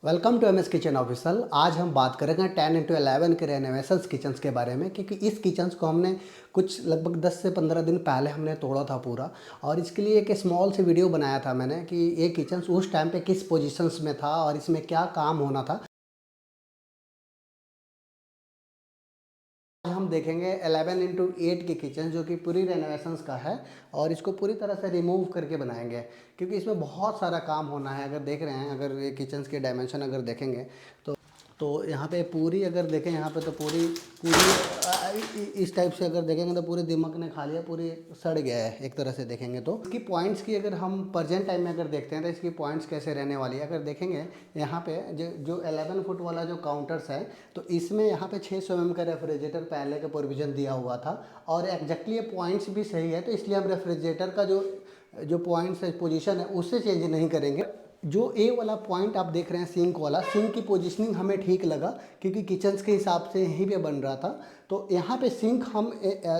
Welcome to M S kitchen official. आज हम बात करेंगे 10x11 के रेनोवेशंस किचन्स के बारे में, क्योंकि इस किचन्स को हमने कुछ लगभग 10 से 15 दिन पहले हमने तोड़ा था पूरा। और इसके लिए एक स्मॉल सी वीडियो बनाया था मैंने कि ये किचन्स उस टाइम पे किस पोजीशंस में था और इसमें क्या काम होना था। आज हम देखेंगे 11x8 की किचन जो कि पूरी रेनोवेशंस का है और इसको पूरी तरह से रिमूव करके बनाएंगे, क्योंकि इसमें बहुत सारा काम होना है। अगर देख रहे हैं, अगर ये किचन्स के डायमेंशन अगर देखेंगे तो यहाँ पे पूरी अगर देखें यहाँ पे तो पूरी पूरी इस टाइप से अगर देखेंगे तो पूरी दिमाग ने खा लिया, पूरी सड़ गया है एक तरह से देखेंगे तो। इसकी पॉइंट्स की अगर हम प्रेजेंट टाइम में अगर देखते हैं तो इसकी पॉइंट्स कैसे रहने वाली है। अगर देखेंगे यहाँ पे जो 11 फुट वाला जो काउंटर्स है तो इसमें यहाँ पे 600 mm का रेफ्रिजरेटर पहले का प्रोविज़न दिया हुआ था और एग्जैक्टली ये पॉइंट्स भी सही है, तो इसलिए हम रेफ्रिजरेटर का जो पॉइंट्स है पोजीशन है उससे चेंज नहीं करेंगे। जो ए वाला पॉइंट आप देख रहे हैं सिंक वाला, सिंक की पोजीशनिंग हमें ठीक लगा क्योंकि किचन्स के हिसाब से यहीं पे बन रहा था। तो यहाँ पे सिंक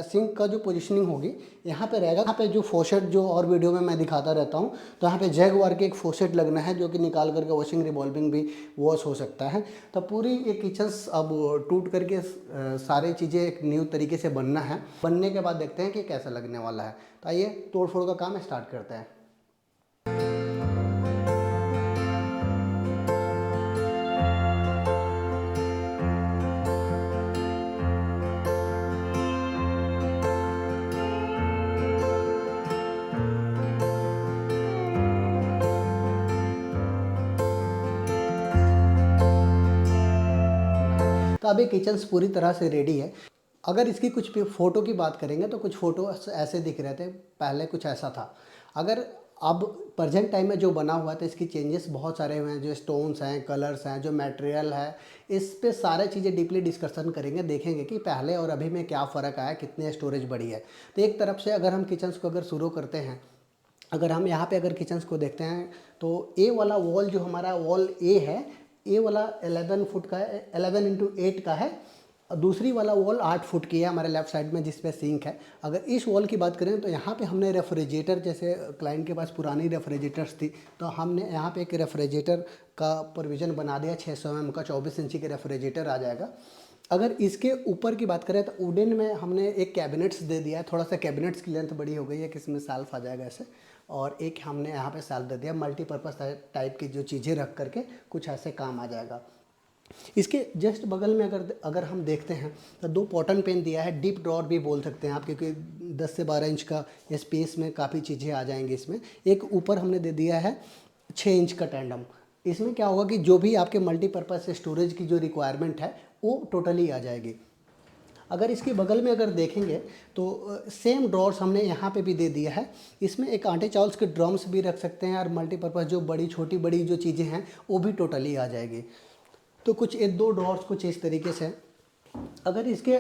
सिंक का जो पोजीशनिंग होगी यहाँ पे रहेगा। यहाँ पे जो फोसेट जो और वीडियो में मैं दिखाता रहता हूँ, तो यहाँ पे जैगवार के एक फोसेट लगना है जो कि निकाल करके वॉशिंग रिवॉल्विंग भी वॉश हो सकता है। तो पूरी ये किचन्स अब टूट करके सारी चीज़ें एक न्यू तरीके से बनना है। बनने के बाद देखते हैं कि कैसा लगने वाला है। तो आइए तोड़ फोड़ का काम स्टार्ट करते हैं। तो अभी किचन्स पूरी तरह से रेडी है। अगर इसकी कुछ फ़ोटो की बात करेंगे तो कुछ फ़ोटो ऐसे दिख रहे थे, पहले कुछ ऐसा था। अगर अब प्रेजेंट टाइम में जो बना हुआ है तो इसकी चेंजेस बहुत सारे हुए हैं। जो स्टोन्स हैं, कलर्स हैं, जो मटेरियल है, इस पे सारे चीज़ें डीपली डिस्कशन करेंगे, देखेंगे कि पहले और अभी में क्या फ़र्क आया, कितने स्टोरेज बढ़ी है। तो एक तरफ से अगर हम किचन्स को अगर शुरू करते हैं, अगर हम यहाँ पे अगर किचन्स को देखते हैं तो ए वाला वॉल जो हमारा वॉल ए है, ए वाला 11 फुट का है, 11x8 का है। दूसरी वाला वॉल 8 फुट की है हमारे लेफ्ट साइड में जिसपे सिंक है। अगर इस वॉल की बात करें तो यहाँ पे हमने रेफ्रिजरेटर, जैसे क्लाइंट के पास पुरानी रेफ्रिजरेटर्स थी तो हमने यहाँ पे एक रेफ्रिजरेटर का प्रोविज़न बना दिया। 600 mm का 24 इंची का रेफ्रिजरेटर आ जाएगा। अगर इसके ऊपर की बात करें तो वुडन में हमने एक कैबिनेट्स दे दिया है। थोड़ा सा कैबिनेट्स की लेंथ बड़ी हो गई है कि इसमें सेल्फ आ जाएगा ऐसे, और एक हमने यहाँ पे सेल्फ दे दिया। मल्टीपर्पज़ टाइप की जो चीज़ें रख करके कुछ ऐसे काम आ जाएगा। इसके जस्ट बगल में अगर हम देखते हैं तो 2 पॉटन पेन दिया है। डीप ड्रॉर भी बोल सकते हैं आप, क्योंकि 10 से 12 इंच का स्पेस में काफ़ी चीज़ें आ जाएंगी इसमें। एक ऊपर हमने दे दिया है 6 इंच का टैंडम। इसमें क्या होगा कि जो भी आपके मल्टीपर्पज़ स्टोरेज की जो रिक्वायरमेंट है वो टोटली आ जाएगी। अगर इसके बगल में अगर देखेंगे तो सेम ड्रॉर्स हमने यहाँ पे भी दे दिया है। इसमें एक आटे चावल्स के ड्रम्स भी रख सकते हैं और मल्टीपर्पज़ जो बड़ी छोटी बड़ी जो चीज़ें हैं वो भी टोटली आ जाएगी। तो कुछ एक दो ड्रॉर्स कुछ इस तरीके से। अगर इसके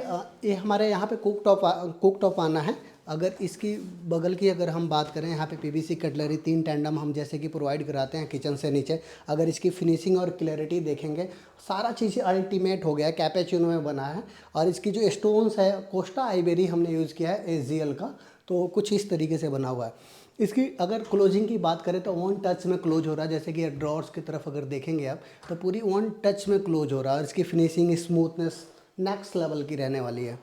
ये हमारे यहाँ पे कुक टॉप आना है। अगर इसकी बगल की अगर हम बात करें, यहाँ पे पीवीसी कटलरी 3 टैंडम हम जैसे कि प्रोवाइड कराते हैं किचन से नीचे। अगर इसकी फिनिशिंग और क्लैरिटी देखेंगे, सारा चीज़ अल्टीमेट हो गया है, कैपेचिनो में बना है। और इसकी जो स्टोन्स है कोस्टा आइवेरी हमने यूज़ किया है एजीएल का, तो कुछ इस तरीके से बना हुआ है। इसकी अगर क्लोजिंग की बात करें तो वन टच में क्लोज हो रहा है। जैसे कि ड्रॉर्स की तरफ अगर देखेंगे आप तो पूरी वन टच में क्लोज हो रहा है और इसकी फिनिशिंग स्मूथनेस नेक्स्ट लेवल की रहने वाली है।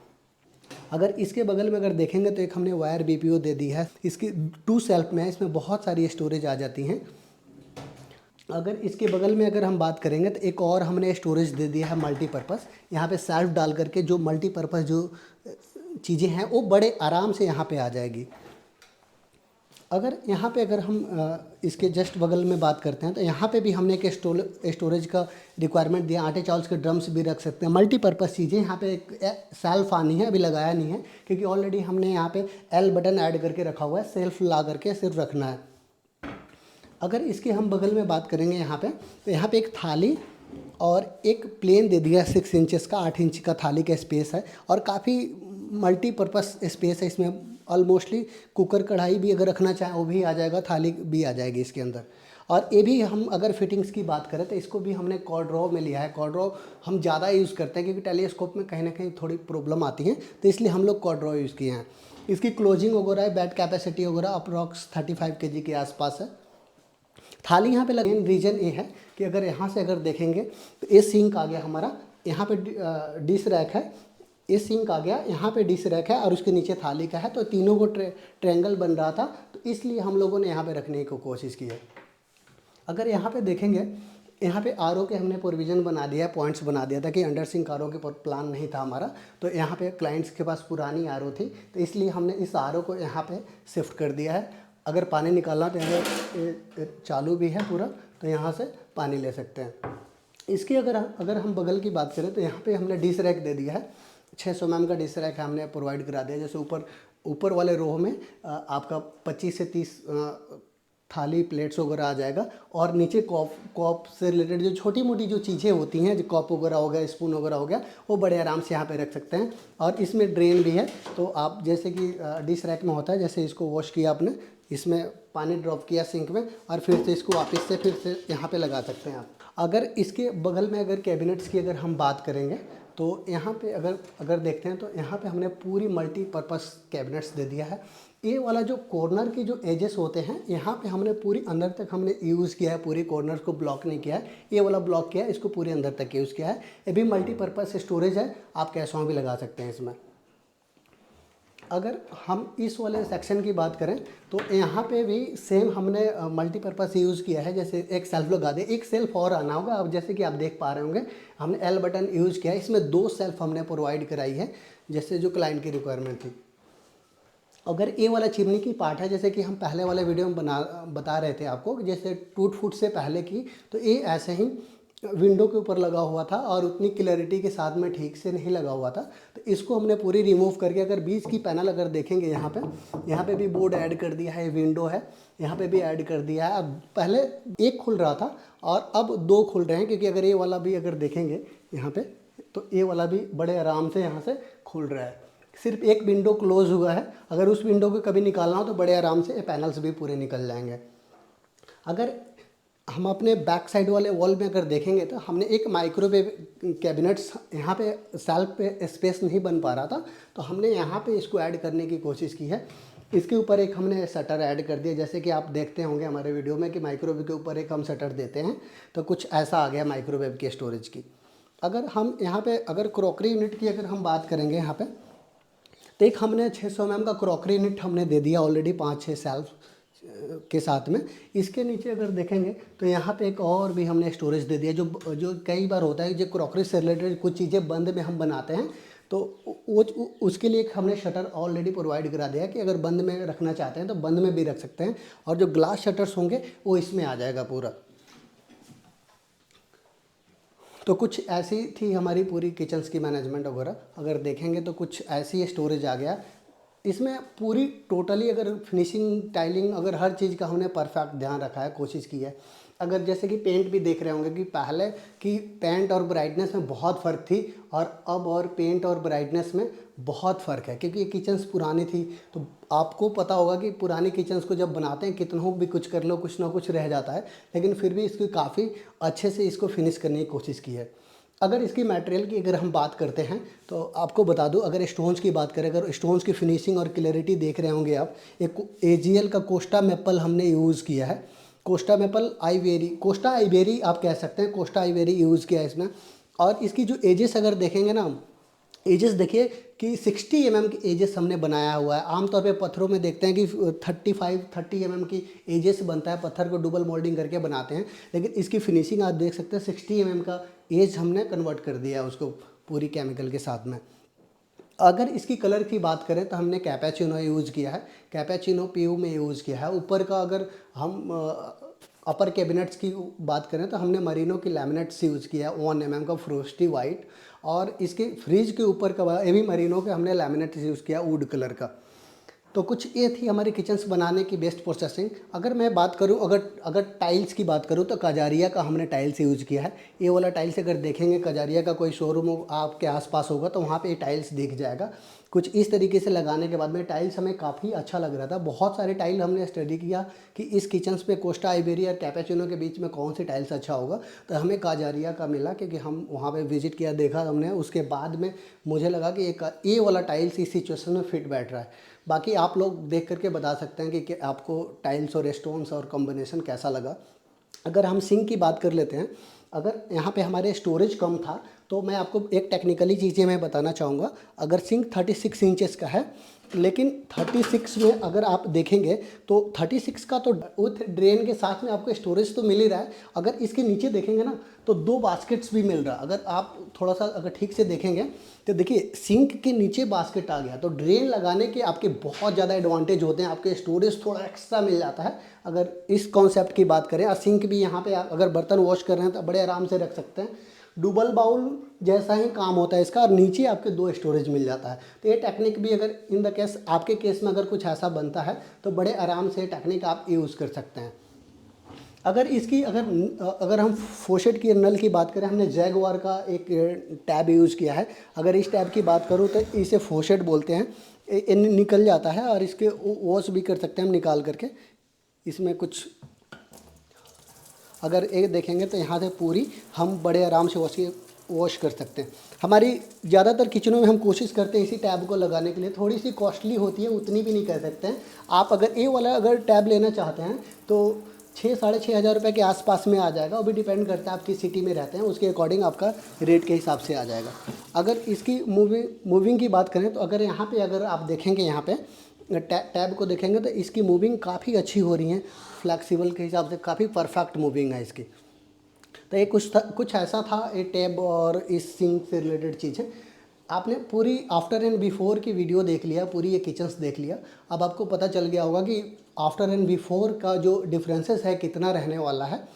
अगर इसके बगल में अगर देखेंगे तो एक हमने वायर बीपीओ दे दी है। इसकी 2 सेल्फ में है, इसमें बहुत सारी स्टोरेज आ जाती हैं। अगर इसके बगल में अगर हम बात करेंगे तो एक और हमने स्टोरेज दे दिया है मल्टीपर्पज़। यहाँ पे सेल्फ डाल करके जो मल्टीपर्पज़ जो चीज़ें हैं वो बड़े आराम से यहाँ पे आ जाएगी। अगर यहाँ पे अगर हम इसके जस्ट बगल में बात करते हैं तो यहाँ पे भी हमने एक स्टोरेज का रिक्वायरमेंट दिया। आटे चावल्स के ड्रम्स भी रख सकते हैं, मल्टीपर्पज़ चीज़ें। यहाँ पे एक सेल्फ आनी है, अभी लगाया नहीं है क्योंकि ऑलरेडी हमने यहाँ पे एल बटन ऐड करके रखा हुआ है। सेल्फ ला करके सिर्फ रखना है। अगर इसके हम बगल में बात करेंगे यहाँ पे तो यहाँ पे एक थाली और एक प्लेन दे दिया 6 इंचेस का, 8 इंच का थाली का स्पेस है और काफ़ी मल्टीपर्पज़ स्पेस है इसमें। ऑलमोस्टली कुकर कढ़ाई भी अगर रखना चाहें वो भी आ जाएगा, थाली भी आ जाएगी इसके अंदर। और ये भी हम अगर फिटिंग्स की बात करें तो इसको भी हमने कॉर्ड्रॉ में लिया है। कॉर्ड्रॉ हम ज़्यादा यूज़ करते हैं क्योंकि टेलीस्कोप में कहीं ना कहीं थोड़ी प्रॉब्लम आती है, तो इसलिए हम लोग कॉर्ड्रॉ यूज़ किए हैं। इसकी क्लोजिंग वगैरह बेड कैपेसिटी वगैरह अप्रॉक्स 35 kg के आसपास है। थाली यहाँ पे लगे। रीज़न ये है कि अगर यहाँ से अगर देखेंगे तो ये सिंक आ गया हमारा, यहाँ पे डिश रैक है, ये सिंक आ गया, यहाँ पे डिश रैक है और उसके नीचे थाली का है। तो तीनों को ट्रायंगल बन रहा था, तो इसलिए हम लोगों ने यहाँ पे रखने की कोशिश की है। अगर यहाँ पे देखेंगे, यहाँ पे आरओ के हमने प्रोविज़न बना दिया, पॉइंट्स बना दिया था कि अंडर सिंक आरओ के प्लान नहीं था हमारा। तो यहाँ पे क्लाइंट्स के पास पुरानी आरओ थी, तो इसलिए हमने इस आरओ को यहाँ पे शिफ्ट कर दिया है। अगर पानी निकालना तो यहाँ चालू भी है पूरा, तो यहाँ से पानी ले सकते हैं। इसकी अगर हम बगल की बात करें तो यहाँ पे हमने डिश रैक दे दिया है, 600 mm का डिश रैक हमने प्रोवाइड करा दिया। जैसे ऊपर वाले रो में आपका 25 से 30 थाली प्लेट्स वगैरह आ जाएगा, और नीचे कॉप से रिलेटेड जो छोटी मोटी जो चीज़ें होती हैं, जो कॉप वगैरह हो गया, स्पून वगैरह हो गया, वो बड़े आराम से यहाँ पे रख सकते हैं। और इसमें ड्रेन भी है, तो आप जैसे कि डिश रैक में होता है, जैसे इसको वॉश किया आपने, इसमें पानी ड्रॉप किया सिंक में और फिर से इसको वापस से फिर से यहाँ पे लगा सकते हैं आप। अगर इसके बगल में अगर कैबिनेट्स की अगर हम बात करेंगे तो यहाँ पे अगर देखते हैं तो यहाँ पे हमने पूरी मल्टीपर्पज़ कैबिनेट्स दे दिया है। ये वाला जो कॉर्नर के जो एजेस होते हैं, यहाँ पे हमने पूरी अंदर तक हमने यूज़ किया है, पूरी कॉर्नर को ब्लॉक नहीं किया है, ये वाला ब्लॉक किया है, इसको पूरे अंदर तक यूज़ किया है। ये भी मल्टीपर्पज़ स्टोरेज है, आप कैशों भी लगा सकते हैं इसमें। अगर हम इस वाले सेक्शन की बात करें तो यहाँ पे भी सेम हमने मल्टीपर्पज़ यूज़ किया है। जैसे एक सेल्फ लगा दे, एक सेल्फ और आना होगा। अब जैसे कि आप देख पा रहे होंगे, हमने एल बटन यूज़ किया है, इसमें 2 सेल्फ हमने प्रोवाइड कराई है, जैसे जो क्लाइंट की रिक्वायरमेंट थी। अगर ये वाला चिमनी की पार्ट है, जैसे कि हम पहले वाले वीडियो में बता रहे थे आपको, जैसे टूट फूट से पहले की, तो ये ऐसे ही विंडो के ऊपर लगा हुआ था और उतनी क्लैरिटी के साथ में ठीक से नहीं लगा हुआ था। तो इसको हमने पूरी रिमूव करके, अगर बीच की पैनल अगर देखेंगे यहाँ पे भी बोर्ड ऐड कर दिया है, विंडो है, यहाँ पे भी ऐड कर दिया है। अब पहले एक खुल रहा था और अब 2 खुल रहे हैं, क्योंकि अगर ये वाला भी अगर देखेंगे यहाँ पे, तो ये वाला भी बड़े आराम से यहाँ से खुल रहा है। सिर्फ एक विंडो क्लोज हुआ है, अगर उस विंडो को कभी निकालना हो तो बड़े आराम से ये पैनल्स भी पूरे निकल जाएंगे। अगर हम अपने बैक साइड वाले वॉल में अगर देखेंगे तो हमने एक माइक्रोवेव कैबिनेट्स, यहाँ पे सेल्फ पे स्पेस नहीं बन पा रहा था, तो हमने यहाँ पे इसको ऐड करने की कोशिश की है। इसके ऊपर एक हमने शटर ऐड कर दिया, जैसे कि आप देखते होंगे हमारे वीडियो में कि माइक्रोवेव के ऊपर एक हम शटर देते हैं, तो कुछ ऐसा आ गया माइक्रोवेव के स्टोरेज की। अगर हम यहाँ पे अगर क्रॉकरी यूनिट की अगर हम बात करेंगे यहाँ पे, तो एक हमने 600 mm का क्रॉकरी यूनिट हमने दे दिया ऑलरेडी 5-6 सेल्फ के साथ में। इसके नीचे अगर देखेंगे तो यहाँ पे एक और भी हमने स्टोरेज दे दिया, जो कई बार होता है जो क्रॉकरी से रिलेटेड कुछ चीज़ें बंद में हम बनाते हैं, तो वो उसके लिए एक हमने शटर ऑलरेडी प्रोवाइड करा दिया कि अगर बंद में रखना चाहते हैं तो बंद में भी रख सकते हैं, और जो ग्लास शटर्स होंगे वो इसमें आ जाएगा पूरा। तो कुछ ऐसी थी हमारी पूरी किचन्स की मैनेजमेंट वगैरह। अगर देखेंगे तो कुछ ऐसी स्टोरेज आ गया इसमें पूरी टोटली। अगर फिनिशिंग, टाइलिंग, अगर हर चीज़ का हमने परफेक्ट ध्यान रखा है, कोशिश की है। अगर जैसे कि पेंट भी देख रहे होंगे कि पहले की पेंट और ब्राइटनेस में बहुत फ़र्क थी, और अब और पेंट और ब्राइटनेस में बहुत फ़र्क है, क्योंकि ये किचन्स पुरानी थी। तो आपको पता होगा कि पुरानी किचन्स को जब बनाते हैं, कितनों भी कुछ कर लो, कुछ ना कुछ रह जाता है, लेकिन फिर भी इसकी काफ़ी अच्छे से इसको फिनिश करने की कोशिश की है। अगर इसकी मटेरियल की अगर हम बात करते हैं तो आपको बता दूं, अगर स्टोन्स की बात करें, अगर स्टोन्स की फिनिशिंग और क्लैरिटी देख रहे होंगे आप, एक AGL का कोस्टा मेपल हमने यूज़ किया है। कोस्टा मेपल आइवेरी, कोस्टा आइवेरी आप कह सकते हैं, कोस्टा आइवेरी यूज़ किया है इसमें। और इसकी जो एजेस अगर देखेंगे ना, एजेस देखिए कि 60 mm की एजेस हमने बनाया हुआ है। आमतौर पे पत्थरों में देखते हैं कि 30 mm की एजेस बनता है, पत्थर को डबल मोल्डिंग करके बनाते हैं, लेकिन इसकी फिनिशिंग आप देख सकते हैं 60 mm का एज हमने कन्वर्ट कर दिया है उसको पूरी केमिकल के साथ में। अगर इसकी कलर की बात करें तो हमने कैपेचिनो यूज़ किया है, कैपेचिनो PU में यूज़ किया है। ऊपर का अगर हम अपर कैबिनेट्स की बात करें तो हमने मरीनो की लैमिनेट्स यूज़ किया है 1 mm का फ्रोस्टी वाइट, और इसके फ्रिज के ऊपर का ये भी मरीनो के हमने लैमिनेट्स यूज़ किया वुड कलर का। तो कुछ ये थी हमारी किचन्स बनाने की बेस्ट प्रोसेसिंग। अगर मैं बात करूं, अगर टाइल्स की बात करूं तो कजारिया का हमने टाइल्स यूज़ किया है। ये वाला टाइल्स अगर देखेंगे, कजारिया का कोई शोरूम आपके आसपास होगा तो वहाँ पे ये टाइल्स दिख जाएगा। कुछ इस तरीके से लगाने के बाद में टाइल्स हमें काफ़ी अच्छा लग रहा था। बहुत सारे टाइल हमने स्टडी किया कि इस किचन्स पे कोस्टा आइवेरी और कैपेचिनो के बीच में कौन सी टाइल्स अच्छा होगा, तो हमें कजारिया का मिला, क्योंकि हम वहाँ पे विजिट किया, देखा हमने। उसके बाद में मुझे लगा कि ये वाला टाइल्स इस सिचुएशन में फिट बैठ रहा है। बाकी आप लोग देख करके बता सकते हैं कि आपको टाइल्स और स्टोन्स और कॉम्बिनेशन कैसा लगा। अगर हम सिंक की बात कर लेते हैं, अगर यहाँ पे हमारे स्टोरेज कम था तो मैं आपको एक टेक्निकली चीज़ें मैं बताना चाहूँगा। अगर सिंक 36 इंचेस का है, लेकिन 36 में अगर आप देखेंगे तो 36 का तो विथ ड्रेन के साथ में आपको स्टोरेज तो मिल ही रहा है। अगर इसके नीचे देखेंगे ना तो 2 बास्केट्स भी मिल रहा है। अगर आप थोड़ा सा अगर ठीक से देखेंगे तो देखिए सिंक के नीचे बास्केट आ गया, तो ड्रेन लगाने के आपके बहुत ज़्यादा एडवांटेज होते हैं, आपके स्टोरेज थोड़ा एक्स्ट्रा मिल जाता है। अगर इस कॉन्सेप्ट की बात करें, और सिंक भी यहाँ पे आप अगर बर्तन वॉश कर रहे हैं तो बड़े आराम से रख सकते हैं। डबल बाउल जैसा ही काम होता है इसका, और नीचे आपके 2 स्टोरेज मिल जाता है। तो ये टेक्निक भी अगर इन द केस आपके केस में अगर कुछ ऐसा बनता है तो बड़े आराम से टेक्निक आप यूज़ कर सकते हैं। अगर इसकी अगर हम फोशेट की नल की बात करें, हमने जैगवार का एक टैब यूज़ किया है। अगर इस टैब की बात करूँ तो इसे फोशेट बोलते हैं। निकल जाता है और इसके वॉश भी कर सकते हैं हम निकाल करके। इसमें कुछ अगर एक देखेंगे तो यहाँ से पूरी हम बड़े आराम से वॉश कर सकते हैं। हमारी ज़्यादातर किचनों में हम कोशिश करते हैं इसी टैब को लगाने के लिए। थोड़ी सी कॉस्टली होती है, उतनी भी नहीं कह सकते हैं। आप अगर ये वाला अगर टैब लेना चाहते हैं तो 6-6.5 हज़ार रुपये के आसपास में आ जाएगा। वो भी डिपेंड करता है आप किस सिटी में रहते हैं, उसके अकॉर्डिंग आपका रेट के हिसाब से आ जाएगा। अगर इसकी मूविंग की बात करें तो अगर यहाँ पे अगर आप देखेंगे, यहाँ पे टैब को देखेंगे तो इसकी मूविंग काफ़ी अच्छी हो रही है। फ्लैक्सिबल के हिसाब से काफ़ी परफेक्ट मूविंग है इसकी। तो ये कुछ ऐसा था ये टैब और इस सिंक से रिलेटेड चीज़ें। आपने पूरी आफ्टर एंड बिफोर की वीडियो देख लिया, पूरी ये किचन्स देख लिया। अब आपको पता चल गया होगा कि आफ्टर एंड बिफोर का जो डिफरेंसेस है कितना रहने वाला है।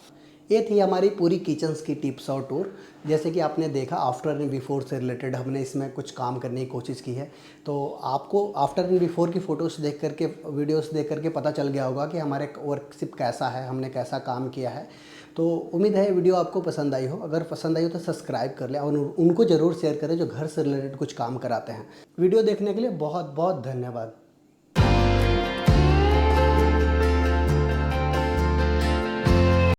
ये थी हमारी पूरी किचन्स की टिप्स और टूर। जैसे कि आपने देखा आफ्टर एंड बिफोर से रिलेटेड हमने इसमें कुछ काम करने की कोशिश की है। तो आपको आफ्टर एंड बिफोर की फ़ोटोज़ देख करके, वीडियोस देख करके पता चल गया होगा कि हमारे वर्कशिप कैसा है, हमने कैसा काम किया है। तो उम्मीद है वीडियो आपको पसंद आई हो। अगर पसंद आई हो तो सब्सक्राइब कर लें और उनको ज़रूर शेयर करें जो घर से रिलेटेड कुछ काम कराते हैं। वीडियो देखने के लिए बहुत बहुत धन्यवाद।